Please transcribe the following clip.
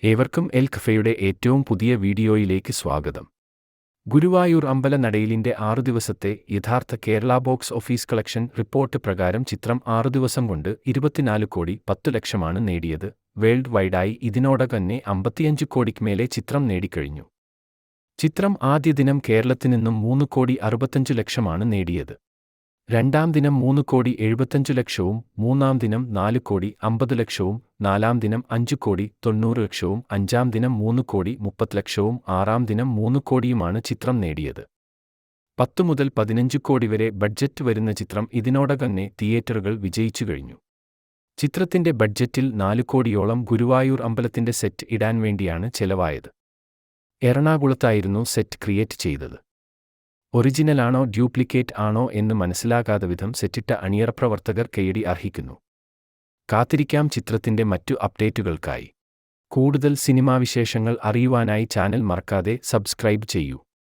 ഏവർക്കും എൽ കഫയുടെ ഏറ്റവും പുതിയ വീഡിയോയിലേക്ക് സ്വാഗതം. ഗുരുവായൂർ അമ്പലനടയിലിന്റെ 6 ദിവസത്തെ യഥാർത്ഥ Kerala box office collection report പ്രകാരം ചിത്രം 6 ദിവസം കൊണ്ട് 24 കോടി 10 ലക്ഷമാണ് നേടിയത്. വേൾഡ് വൈഡായി ഇതിനോടകം തന്നെ 55 കോടിക്ക് മേലെ ചിത്രം നേടിക്കഴിഞ്ഞു. ചിത്രം ആദ്യ ദിനം കേരളത്തിൽ നിന്നും 3 കോടി 65 ലക്ഷമാണ് നേടിയത്. രണ്ടാം ദിനം 3 കോടി 75 ലക്ഷവും, മൂന്നാം ദിനം 4 കോടി 50 ലക്ഷവും, നാലാം ദിനം 5 കോടി 90 ലക്ഷവും, അഞ്ചാം ദിനം 3 കോടി 30 ലക്ഷവും, ആറാം ദിനം 3 കോടിയുമാണ് ചിത്രം നേടിയത്. 10 മുതൽ 15 കോടി വരെ ബഡ്ജറ്റ് വരുന്ന ചിത്രം ഇതിനോടകം തന്നെ തിയേറ്ററുകൾ വിജയിച്ചു കഴിഞ്ഞു. ചിത്രത്തിന്റെ ബഡ്ജറ്റിൽ 4 കോടിയോളം ഗുരുവായൂർ അമ്പലത്തിന്റെ സെറ്റ് ഇടാൻ വേണ്ടിയാണ് ചെലവായത്. എറണാകുളത്തായിരുന്നു സെറ്റ് ക്രിയേറ്റ് ചെയ്തത്. ഒറിജിനലാണോ ഡ്യൂപ്ലിക്കേറ്റ് ആണോ എന്ന് മനസ്സിലാകാത്ത വിധം സെറ്റിട്ട അണിയറ പ്രവർത്തകർ കയ്യടി അർഹിക്കുന്നു. കാത്തിരിക്കാം ചിത്രത്തിന്റെ മറ്റു അപ്ഡേറ്റുകൾക്കായി. കൂടുതൽ സിനിമാ വിശേഷങ്ങൾ അറിയുവാനായി ചാനൽ മറക്കാതെ സബ്സ്ക്രൈബ് ചെയ്യൂ.